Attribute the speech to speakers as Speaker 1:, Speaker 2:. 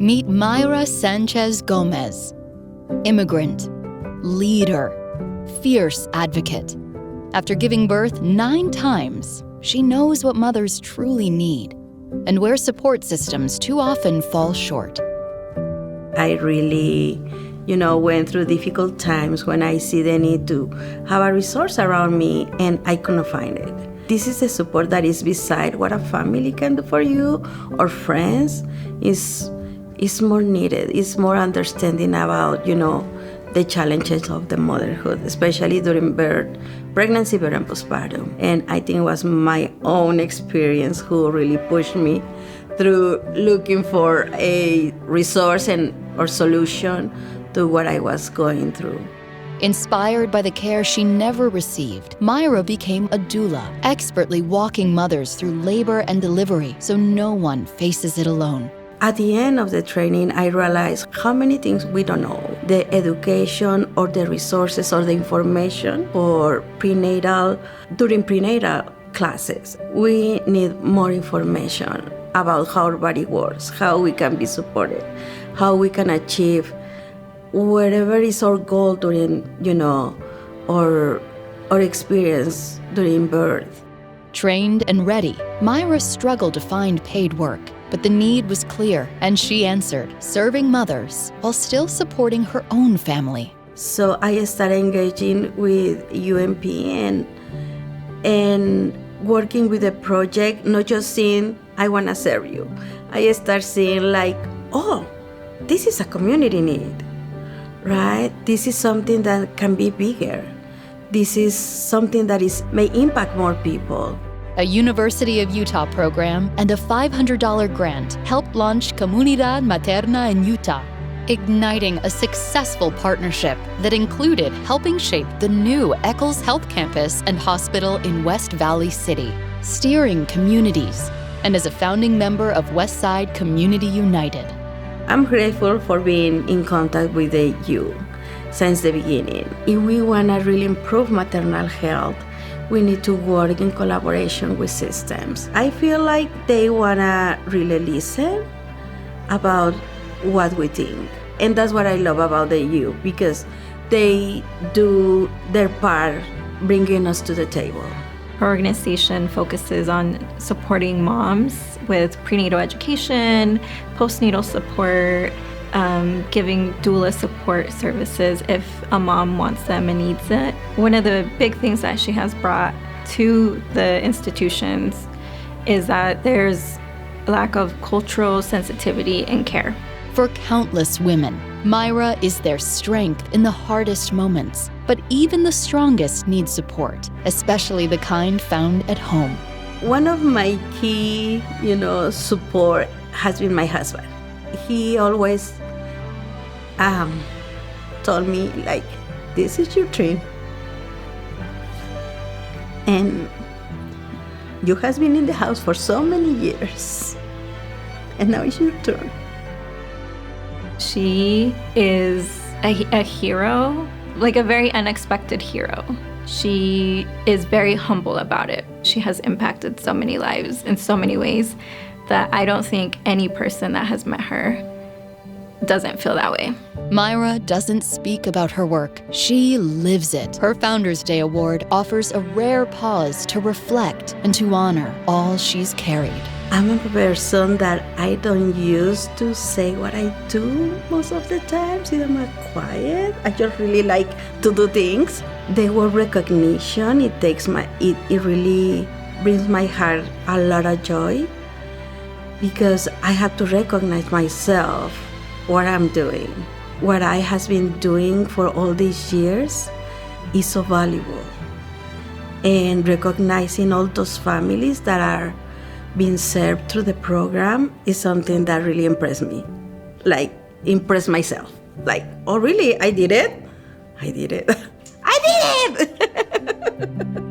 Speaker 1: Meet Mayra Sanchez Gomez. Immigrant, leader, fierce advocate. After giving birth 9 times, she knows what mothers truly need and where support systems too often fall short.
Speaker 2: I really, went through difficult times when I see the need to have a resource around me and I couldn't find it. This is the support that is beside what a family can do for you or friends is more needed. It's more understanding about, the challenges of the motherhood, especially during birth, pregnancy, birth, and postpartum. And I think it was my own experience who really pushed me through looking for a resource or solution to what I was going through.
Speaker 1: Inspired by the care she never received, Mayra became a doula, expertly walking mothers through labor and delivery so no one faces it alone.
Speaker 2: At the end of the training, I realized how many things we don't know. The education or the resources or the information for during prenatal classes. We need more information about how our body works, how we can be supported, how we can achieve whatever is our goal during, our experience during birth.
Speaker 1: Trained and ready, Mayra struggled to find paid work, but the need was clear, and she answered, serving mothers while still supporting her own family.
Speaker 2: So I started engaging with UMP and working with the project, not just saying, I want to serve you. I start seeing this is a community need, right? This is something that can be bigger. This is something that may impact more people.
Speaker 1: A University of Utah program and a $500 grant helped launch Comunidad Materna in Utah, igniting a successful partnership that included helping shape the new Eccles Health Campus and Hospital in West Valley City, steering communities, and as a founding member of Westside Community United.
Speaker 2: I'm grateful for being in contact with the youth since the beginning. If we want to really improve maternal health, we need to work in collaboration with systems. I feel like they want to really listen about what we think. And that's what I love about the youth, because they do their part bringing us to the table.
Speaker 3: Our organization focuses on supporting moms with prenatal education, postnatal support, giving doula support services if a mom wants them and needs it. One of the big things that she has brought to the institutions is that there's a lack of cultural sensitivity and care.
Speaker 1: For countless women, Mayra is their strength in the hardest moments, but even the strongest need support, especially the kind found at home.
Speaker 2: One of my key, support has been my husband. He always told me, this is your dream. And you has been in the house for so many years. And now it's your turn.
Speaker 3: She is a hero, a very unexpected hero. She is very humble about it. She has impacted so many lives in so many ways that I don't think any person that has met her doesn't feel that way.
Speaker 1: Mayra doesn't speak about her work. She lives it. Her Founders Day Award offers a rare pause to reflect and to honor all she's carried.
Speaker 2: I'm a person that I don't use to say what I do most of the time. See, I'm quiet. I just really like to do things. The word recognition, it really brings my heart a lot of joy, because I have to recognize myself, what I'm doing. What I has been doing for all these years is so valuable. And recognizing all those families that are being served through the program is something that really impressed me. Impressed myself. Oh really, I did it? I did it. I did it!